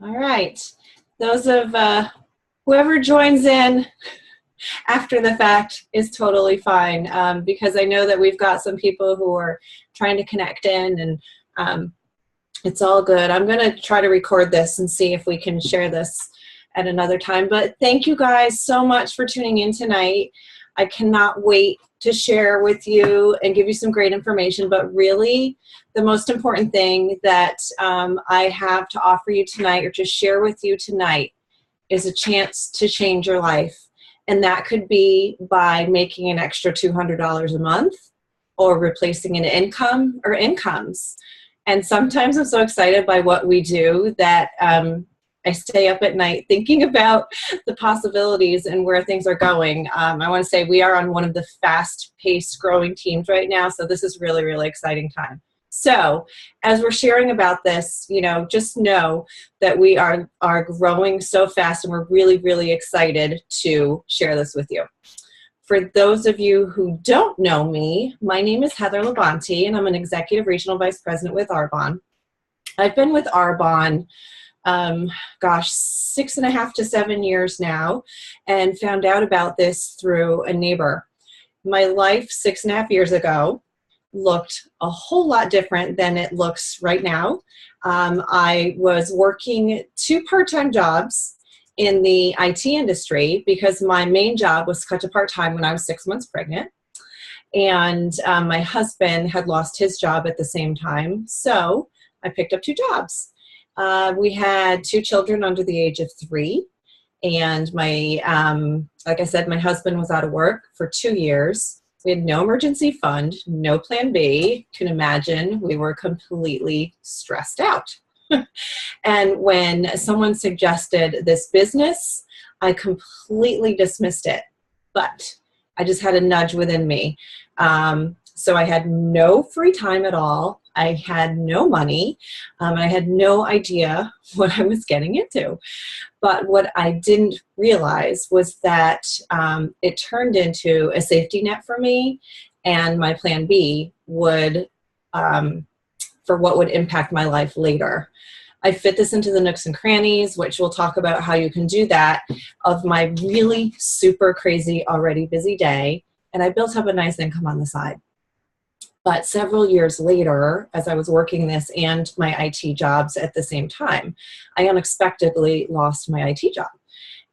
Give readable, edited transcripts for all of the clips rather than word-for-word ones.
All right. Those of whoever joins in after the fact is totally fine, because I know that we've got some people who are trying to connect in, and it's all good. I'm going to try to record this and see if we can share this at another time. But thank you guys so much for tuning in tonight. I cannot wait to share with you and give you some great information, but really the most important thing that I have to offer you tonight, or to share with you tonight, is a chance to change your life. And that could be by making an extra $200 a month, or replacing an income or incomes. And sometimes I'm so excited by what we do that I stay up at night thinking about the possibilities and where things are going. I want to say we are on one of the fast-paced growing teams right now, so this is really, really exciting time. So as we're sharing about this, just know that we are growing so fast, and we're really, really excited to share this with you. For those of you who don't know me, my name is Heather Labonte, and I'm an Executive Regional Vice President with Arbonne. I've been with Arbonne 6.5 to 7 years now, and found out about this through a neighbor. My life 6.5 years ago looked a whole lot different than it looks right now. I was working 2 part-time jobs in the IT industry because my main job was cut to part-time when I was 6 months pregnant. And my husband had lost his job at the same time, so I picked up 2 jobs. We had 2 children under the age of 3, and like I said, my husband was out of work for 2 years. We had no emergency fund, no plan B. You can imagine we were completely stressed out. And when someone suggested this business, I completely dismissed it, but I just had a nudge within me. So I had no free time at all. I had no money. I had no idea what I was getting into. But what I didn't realize was that it turned into a safety net for me, and my plan B would, for what would impact my life later. I fit this into the nooks and crannies, which we'll talk about how you can do that, of my really super crazy, already busy day. And I built up a nice income on the side. But several years later, as I was working this and my IT jobs at the same time, I unexpectedly lost my IT job.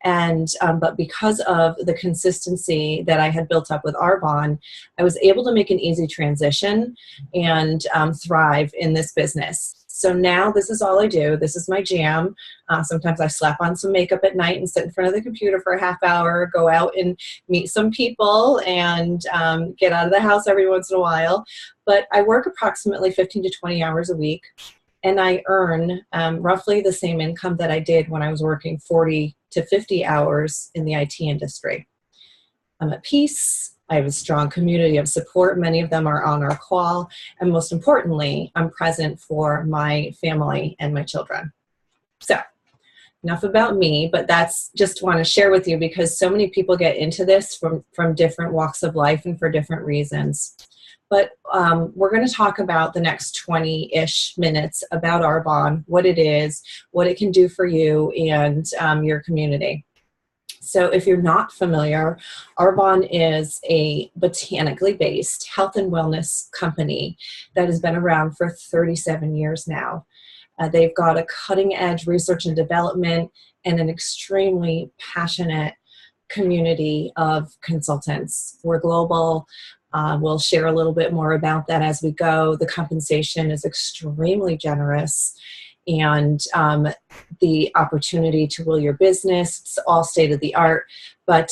And but because of the consistency that I had built up with Arbonne, I was able to make an easy transition and thrive in this business. So now this is all I do. This is my jam. Sometimes I slap on some makeup at night and sit in front of the computer for a half hour, go out and meet some people, and get out of the house every once in a while. But I work approximately 15 to 20 hours a week, and I earn roughly the same income that I did when I was working 40 to 50 hours in the IT industry. I'm at peace. I have a strong community of support. Many of them are on our call. And most importantly, I'm present for my family and my children. So enough about me, but that's just want to share with you because so many people get into this from different walks of life and for different reasons. But we're going to talk about the next 20-ish minutes about Arbonne, what it is, what it can do for you and your community. So if you're not familiar, Arbonne is a botanically based health and wellness company that has been around for 37 years now. They've got a cutting edge research and development and an extremely passionate community of consultants. We're global. We'll share a little bit more about that as we go. The compensation is extremely generous. And the opportunity to rule your business, it's all state of the art, but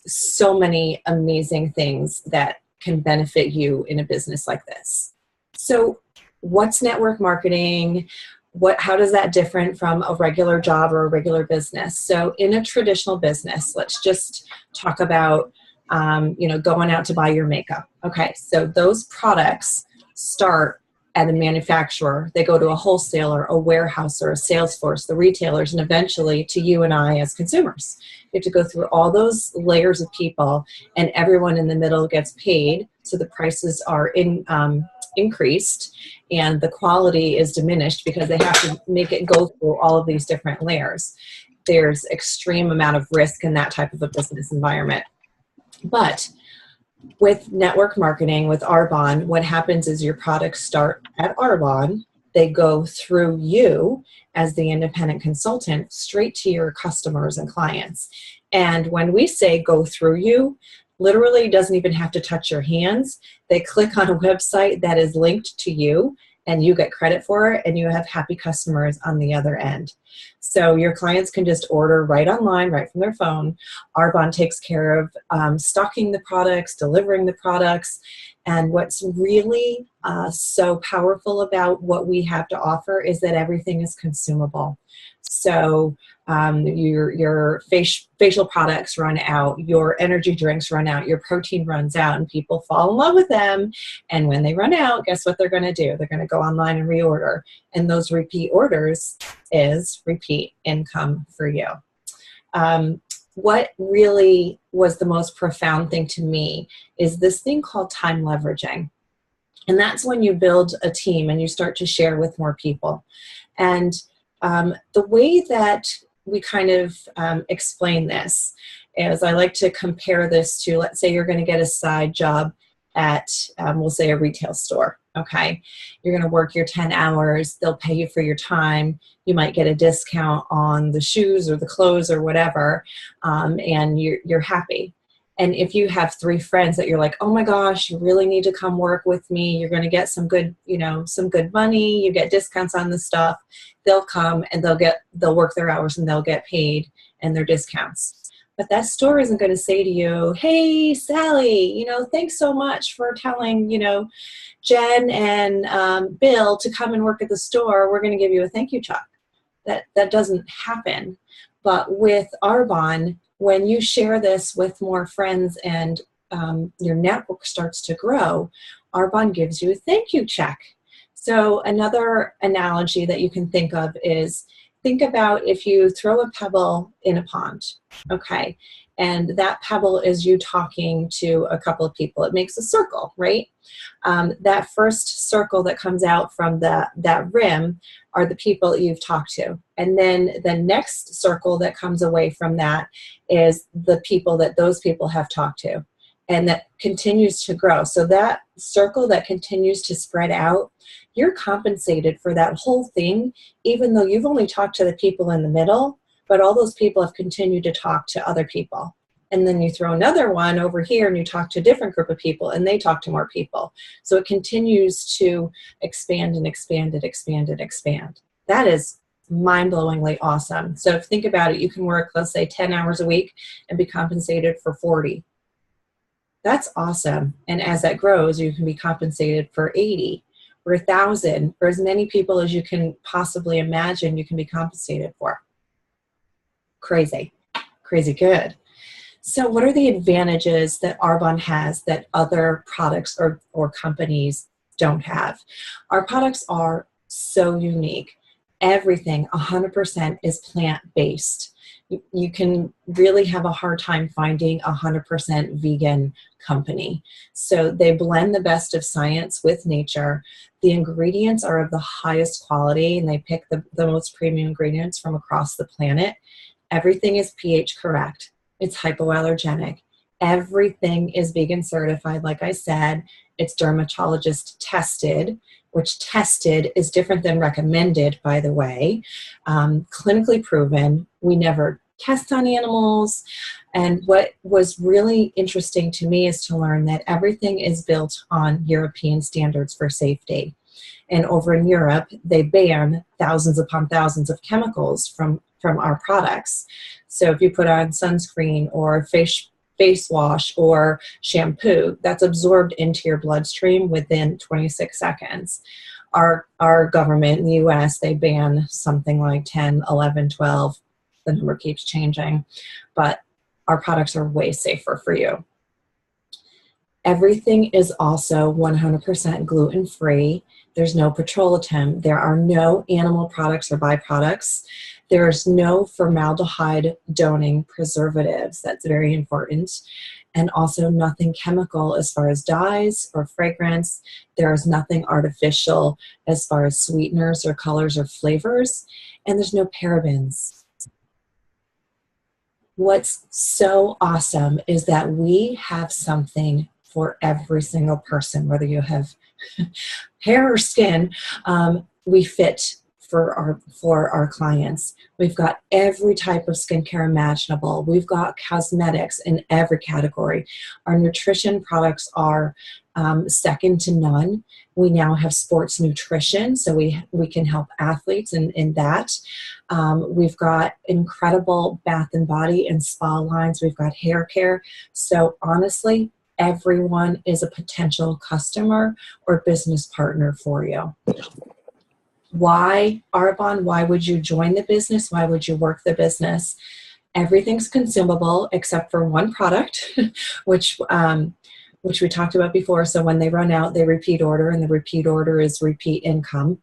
so many amazing things that can benefit you in a business like this. So what's network marketing? How does that different from a regular job or a regular business? So in a traditional business, let's just talk about going out to buy your makeup. Okay, so those products start at a manufacturer, they go to a wholesaler, a warehouse, or a sales force, the retailers, and eventually to you and I as consumers. You have to go through all those layers of people, and everyone in the middle gets paid, so the prices are increased and the quality is diminished because they have to make it go through all of these different layers. There's extreme amount of risk in that type of a business environment. But with network marketing, with Arbonne, what happens is your products start at Arbonne. They go through you as the independent consultant straight to your customers and clients. And when we say go through you, literally doesn't even have to touch your hands. They click on a website that is linked to you and you get credit for it and you have happy customers on the other end. So your clients can just order right online, right from their phone. Arbonne takes care of stocking the products, delivering the products. And what's really so powerful about what we have to offer is that everything is consumable. So your facial products run out, your energy drinks run out, your protein runs out, and people fall in love with them. And when they run out, guess what they're going to do? They're going to go online and reorder. And those repeat orders is repeat income for you. What really was the most profound thing to me is this thing called time leveraging. And that's when you build a team and you start to share with more people. And the way that we kind of explain this is I like to compare this to, let's say you're going to get a side job at, we'll say, a retail store. Okay, you're going to work your 10 hours. They'll pay you for your time. You might get a discount on the shoes or the clothes or whatever, and you're happy. And if you have 3 friends that you're like, oh my gosh, you really need to come work with me. You're going to get some good, some good money. You get discounts on the stuff. They'll come and they'll work their hours and they'll get paid and their discounts. But that store isn't going to say to you, hey, Sally, thanks so much for telling, Jen and Bill to come and work at the store. We're going to give you a thank you check. That doesn't happen. But with Arbonne, when you share this with more friends and your network starts to grow, Arbonne gives you a thank you check. So another analogy that you can think of is, think about if you throw a pebble in a pond, okay? And that pebble is you talking to a couple of people. It makes a circle, right? That first circle that comes out from that rim are the people that you've talked to. And then the next circle that comes away from that is the people that those people have talked to. And that continues to grow. So that circle that continues to spread out, you're compensated for that whole thing, even though you've only talked to the people in the middle, but all those people have continued to talk to other people. And then you throw another one over here and you talk to a different group of people and they talk to more people. So it continues to expand and expand and expand and expand. That is mind-blowingly awesome. So think about it. You can work, let's say, 10 hours a week and be compensated for 40. That's awesome. And as that grows, you can be compensated for 80 or 1,000 or as many people as you can possibly imagine you can be compensated for. Crazy, crazy good. So what are the advantages that Arbonne has that other products or companies don't have? Our products are so unique. Everything, 100%, is plant-based. You can really have a hard time finding a 100% vegan company. So they blend the best of science with nature. The ingredients are of the highest quality, and they pick the most premium ingredients from across the planet. Everything is pH correct. It's hypoallergenic. Everything is vegan certified, like I said. It's dermatologist tested, which tested is different than recommended, by the way. Clinically proven. We never test on animals. And what was really interesting to me is to learn that everything is built on European standards for safety. And over in Europe, they ban thousands upon thousands of chemicals from our products. So if you put on sunscreen or face wash or shampoo, that's absorbed into your bloodstream within 26 seconds. Our government in the US, they ban something like 10, 11, 12. The number keeps changing, but our products are way safer for you. Everything is also 100% gluten-free. There's no petrolatum. There are no animal products or byproducts. There's no formaldehyde doning preservatives. That's very important. and also nothing chemical as far as dyes or fragrance. There is nothing artificial as far as sweeteners or colors or flavors, and there's no parabens. What's so awesome is that we have something for every single person, whether you have hair or skin. We fit for our clients. We've got every type of skincare imaginable. We've got cosmetics in every category. Our nutrition products are second to none. We now have sports nutrition, so we can help athletes in that. We've got incredible bath and body and spa lines. We've got hair care. So honestly, everyone is a potential customer or business partner for you. Why, Arbonne? Why would you join the business? Why would you work the business? Everything's consumable except for one product, which we talked about before. So when they run out, they repeat order, and the repeat order is repeat income.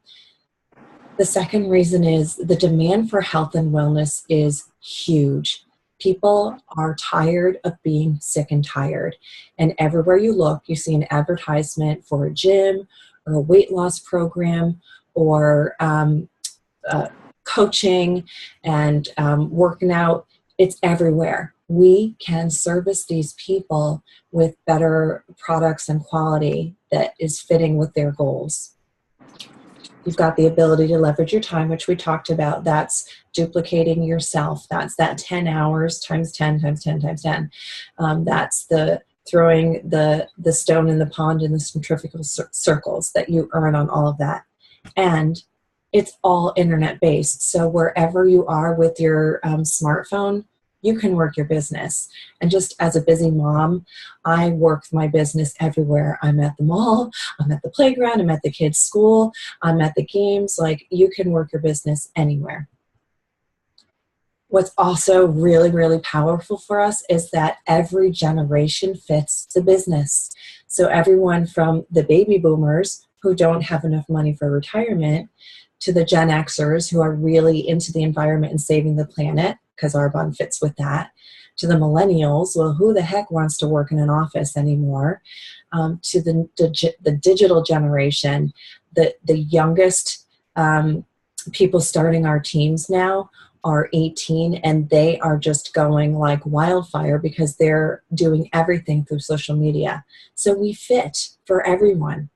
The second reason is the demand for health and wellness is huge. People are tired of being sick and tired. And everywhere you look, you see an advertisement for a gym or a weight loss program or coaching and working out. It's everywhere. We can service these people with better products and quality that is fitting with their goals. You've got the ability to leverage your time, which we talked about. That's duplicating yourself. That's that 10 hours times 10 times 10 times 10. That's the throwing the stone in the pond in the centrifugal circles that you earn on all of that. And it's all internet based. So wherever you are with your smartphone, you can work your business. And just as a busy mom, I work my business everywhere. I'm at the mall, I'm at the playground, I'm at the kids' school, I'm at the games. Like, you can work your business anywhere. What's also really, really powerful for us is that every generation fits the business. So everyone from the baby boomers who don't have enough money for retirement to the Gen Xers who are really into the environment and saving the planet, because Arbonne fits with that, to the millennials, well, who the heck wants to work in an office anymore, to the digital generation, the youngest people starting our teams now are 18, and they are just going like wildfire because they're doing everything through social media. So we fit for everyone.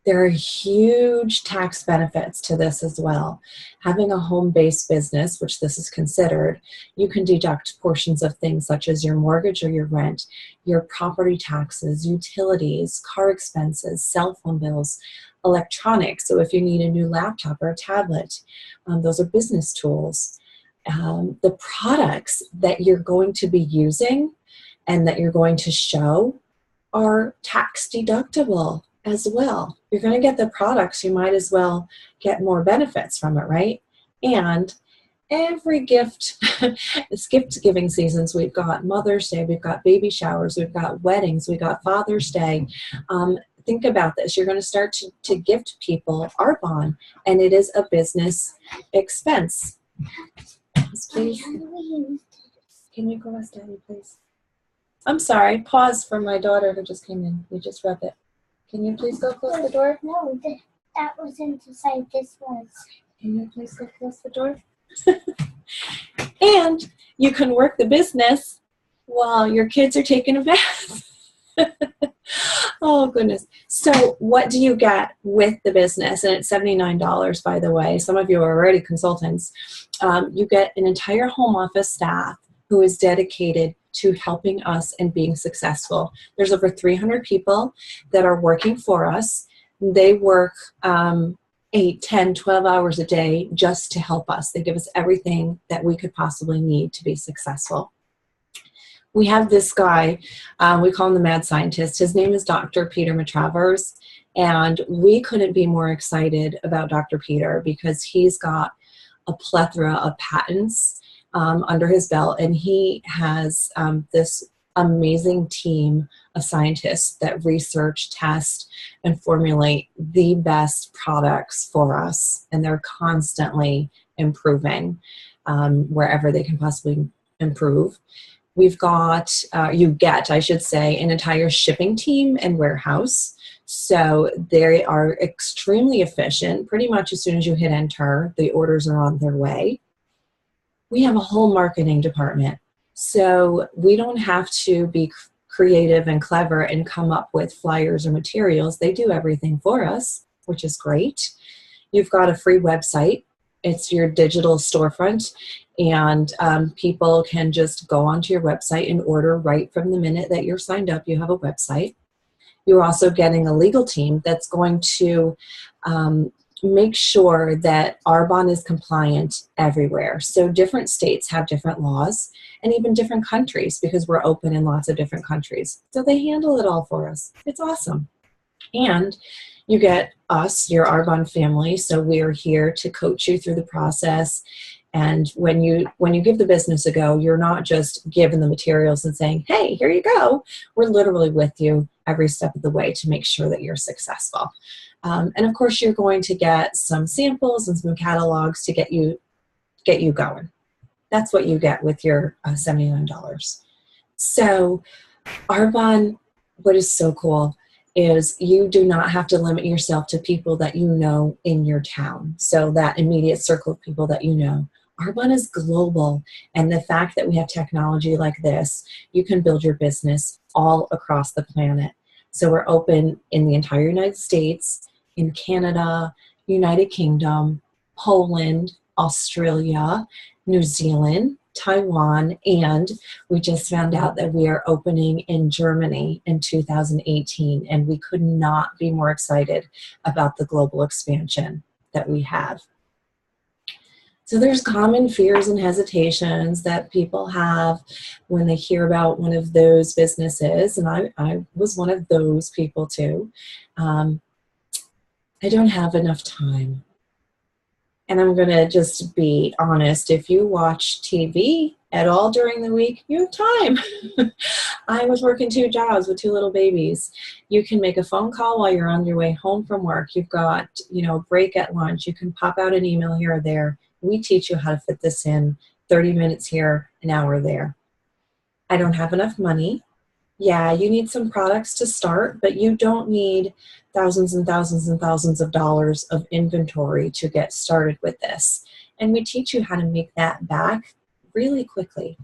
There are huge tax benefits to this as well. Having a home-based business, which this is considered, you can deduct portions of things such as your mortgage or your rent, your property taxes, utilities, car expenses, cell phone bills, electronics. So if you need a new laptop or a tablet, those are business tools. The products that you're going to be using and that you're going to show are tax deductible as well. You're going to get the products, you might as well get more benefits from it, right? And every gift, it's gift giving seasons. We've got Mother's Day, we've got baby showers, we've got weddings, we've got Father's Day. Think about this. You're going to start to gift people Arbonne, and it is a business expense. Please. Can you go ask Daddy, please? I'm sorry. Pause for my daughter who just came in. We just read it. Can you please go close the door? No, that wasn't inside. This was. Can you please go close the door? And you can work the business while your kids are taking a bath. Oh, goodness. So what do you get with the business? And it's $79, by the way. Some of you are already consultants. You get an entire home office staff who is dedicated to helping us and being successful. There's over 300 people that are working for us. They work 8, 10, 12 hours a day just to help us. They give us everything that we could possibly need to be successful. We have this guy, we call him the mad scientist. His name is Dr. Peter Matravers, and we couldn't be more excited about Dr. Peter because he's got a plethora of patents under his belt, and he has this amazing team of scientists that research, test, and formulate the best products for us, and they're constantly improving wherever they can possibly improve. We've got, you get, I should say, an entire shipping team and warehouse. So they are extremely efficient. Pretty much as soon as you hit enter, the orders are on their way. We have a whole marketing department. So we don't have to be creative and clever and come up with flyers or materials. They do everything for us, which is great. You've got a free website. It's your digital storefront, and people can just go onto your website and order right from the minute that you're signed up. You have a website. You're also getting a legal team that's going to make sure that Arbonne is compliant everywhere. So different states have different laws, and even different countries, because we're open in lots of different countries. So they handle it all for us. It's awesome. And you get us, your Arbonne family, so we are here to coach you through the process. And when you give the business a go, you're not just given the materials and saying, hey, here you go. We're literally with you every step of the way to make sure that you're successful. And of course, you're going to get some samples and some catalogs to get you going. That's what you get with your $79. So Arbonne, what is so cool is you do not have to limit yourself to people that you know in your town. So that immediate circle of people that you know. Arbonne is global, and the fact that we have technology like this, you can build your business all across the planet. So we're open in the entire United States, in Canada, United Kingdom, Poland, Australia, New Zealand, Taiwan, and we just found out that we are opening in Germany in 2018, and we could not be more excited about the global expansion that we have. So there's common fears and hesitations that people have when they hear about one of those businesses, and I was one of those people too. I don't have enough time. And I'm going to just be honest, if you watch TV at all during the week, you have time. I was working 2 jobs with 2 little babies. You can make a phone call while you're on your way home from work. You've got, a break at lunch. You can pop out an email here or there. We teach you how to fit this in 30 minutes here, an hour there. I don't have enough money. Yeah, you need some products to start, but you don't need thousands and thousands and thousands of dollars of inventory to get started with this. And we teach you how to make that back really quickly.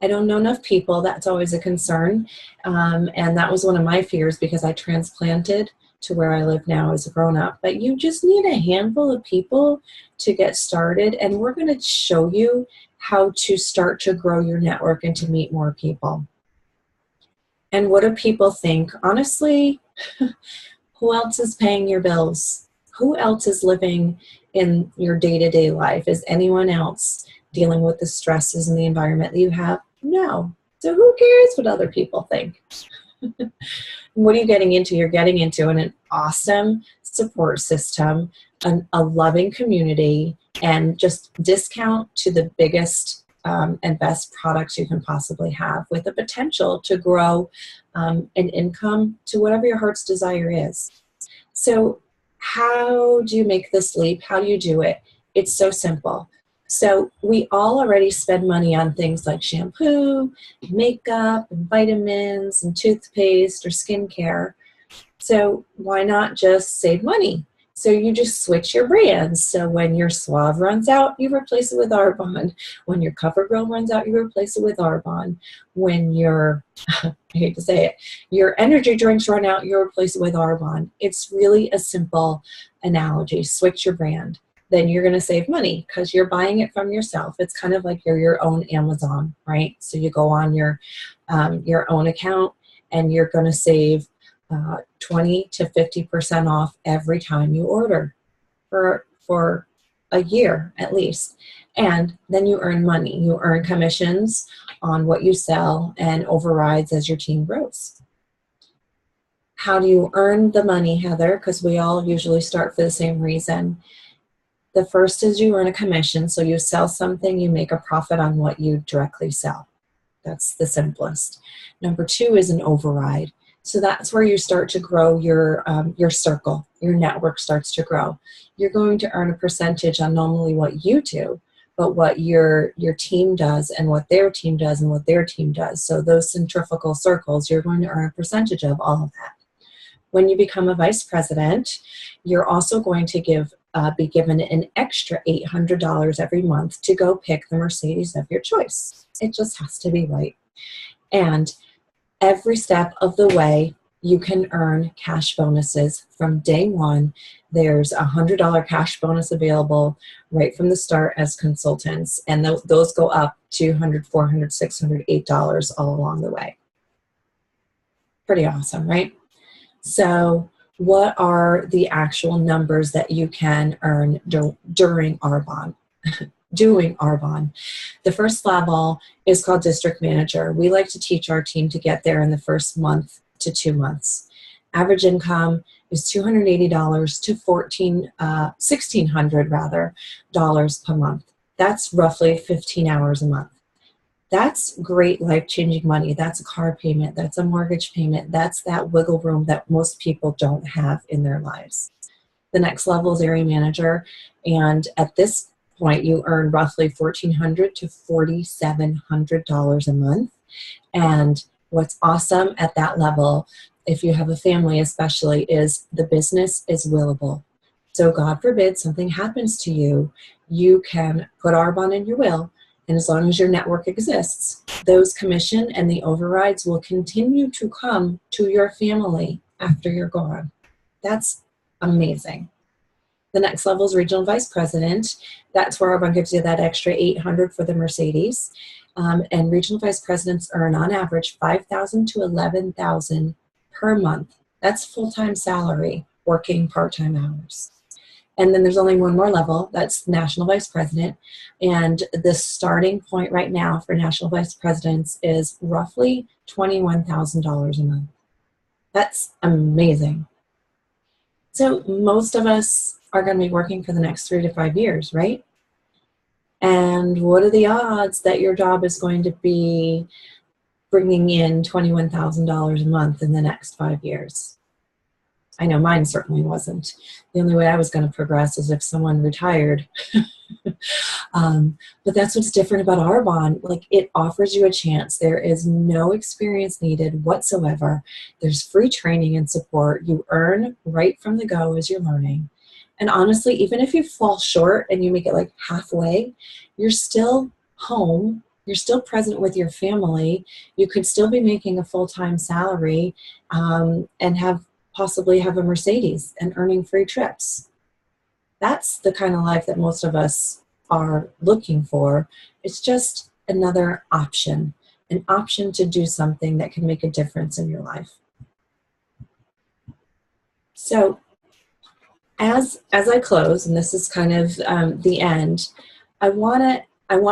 I don't know enough people. That's always a concern. And that was one of my fears because I transplanted to where I live now as a grown-up. But you just need a handful of people to get started. And we're going to show you how to start to grow your network and to meet more people. And what do people think? Honestly, who else is paying your bills? Who else is living in your day-to-day life? Is anyone else dealing with the stresses in the environment that you have? No. So who cares what other people think? What are you getting into? You're getting into an awesome support system, a loving community, and just discount to the biggest and best products you can possibly have, with the potential to grow an income to whatever your heart's desire is. So how do you make this leap? How do you do it? It's so simple. So we all already spend money on things like shampoo, makeup, and vitamins, and toothpaste or skincare. So why not just save money? So you just switch your brands. So when your Suave runs out, you replace it with Arbonne. When your CoverGirl runs out, you replace it with Arbonne. When your, I hate to say it, your energy drinks run out, you replace it with Arbonne. It's really a simple analogy. Switch your brand. Then you're going to save money because you're buying it from yourself. It's kind of like you're your own Amazon, right? So you go on your own account and you're going to save 20 to 50% off every time you order for a year at least. And then you earn money. You earn commissions on what you sell and overrides as your team grows. How do you earn the money, Heather? Because we all usually start for the same reason. The first is you earn a commission. So you sell something, you make a profit on what you directly sell. That's the simplest. Number 2 is an override. So that's where you start to grow your circle. Your network starts to grow. You're going to earn a percentage on normally what you do, but what your team does and what their team does and what their team does. So those centrifugal circles, you're going to earn a percentage of all of that. When you become a vice president, you're also going to be given an extra $800 every month to go pick the Mercedes of your choice. It just has to be white. And every step of the way, you can earn cash bonuses from day one. There's a $100 cash bonus available right from the start as consultants, and those go up to $200, $400, $600, $8 all along the way. Pretty awesome, right? So what are the actual numbers that you can earn during Arbonne? Doing Arbonne. The first level is called district manager. We like to teach our team to get there in the first month to 2 months. Average income is $280 to $1,600 rather dollars per month. That's roughly 15 hours a month. That's great life-changing money. That's a car payment. That's a mortgage payment. That's that wiggle room that most people don't have in their lives. The next level is area manager, and at this point, you earn roughly $1,400 to $4,700 a month. And what's awesome at that level, if you have a family especially, is the business is willable. So God forbid something happens to you, you can put Arbonne in your will, and as long as your network exists, those commission and the overrides will continue to come to your family after you're gone. That's amazing. The next level is regional vice president. That's where Arbonne gives you that extra $800 for the Mercedes. And regional vice presidents earn on average $5,000 to $11,000 per month. That's full-time salary, working part-time hours. And then there's only one more level, that's national vice president. And the starting point right now for national vice presidents is roughly $21,000 a month. That's amazing. So most of us are going to be working for the next 3 to 5 years, right? And what are the odds that your job is going to be bringing in $21,000 a month in the next 5 years? I know mine certainly wasn't. The only way I was going to progress is if someone retired. But that's what's different about Arbonne. Like, it offers you a chance. There is no experience needed whatsoever. There's free training and support. You earn right from the go as you're learning. And honestly, even if you fall short and you make it like halfway, you're still home. You're still present with your family. You could still be making a full-time salary and possibly have a Mercedes and earning free trips. That's the kind of life that most of us are looking for. It's just another option, an option to do something that can make a difference in your life. So as I close, and this is kind of the end, I want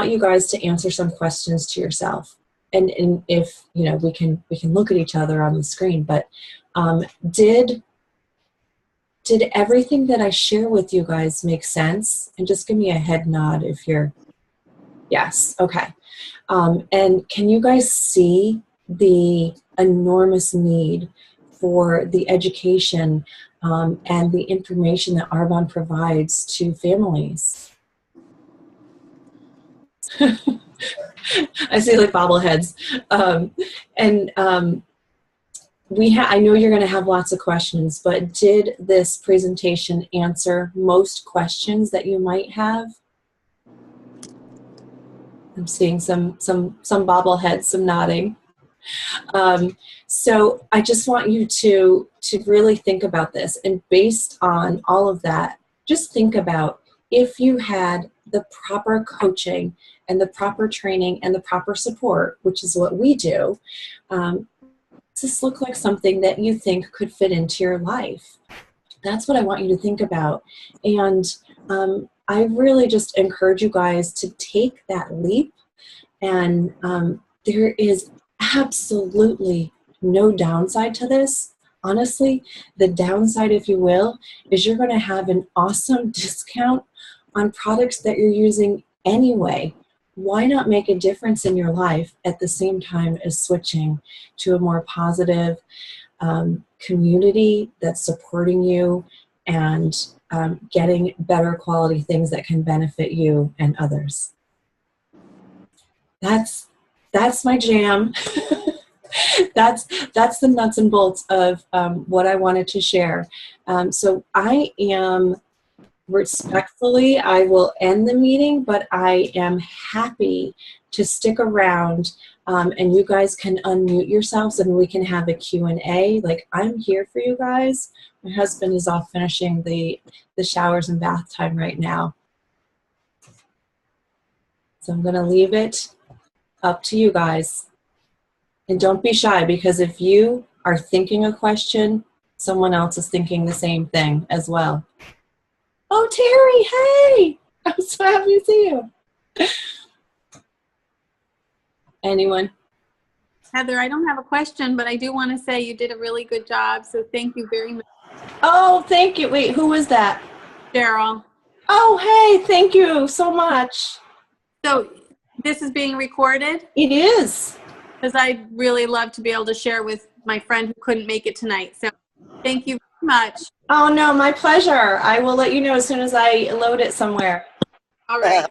you guys to answer some questions to yourself. And if, you know, we can look at each other on the screen, but did everything that I share with you guys make sense? And just give me a head nod if you're, yes, okay. And can you guys see the enormous need for the education and the information that Arbonne provides to families? I see like bobbleheads. I know you're going to have lots of questions, but did this presentation answer most questions that you might have? I'm seeing some bobbleheads, some nodding. So I just want you to really think about this, and based on all of that, just think about if you had the proper coaching and the proper training and the proper support, which is what we do, does this look like something that you think could fit into your life? That's what I want you to think about. And I really just encourage you guys to take that leap. And there is absolutely no downside to this. Honestly, the downside, if you will, is you're going to have an awesome discount on products that you're using anyway. Why not make a difference in your life at the same time as switching to a more positive community that's supporting you and getting better quality things that can benefit you and others? that's my jam. That's the nuts and bolts of what I wanted to share. So I am respectfully, I will end the meeting, but I am happy to stick around, and you guys can unmute yourselves and we can have a Q&A. Like, I'm here for you guys. My husband is off finishing the showers and bath time right now. So I'm gonna leave it up to you guys. And don't be shy, because if you are thinking a question, someone else is thinking the same thing as well. Oh, Terry, hey! I'm so happy to see you. Anyone? Heather, I don't have a question, but I do want to say you did a really good job, so thank you very much. Oh, thank you. Wait, who was that? Cheryl. Oh, hey, thank you so much. So this is being recorded? It is. Because I'd really love to be able to share with my friend who couldn't make it tonight. So thank you very much. Oh, no, my pleasure. I will let you know as soon as I load it somewhere. All right.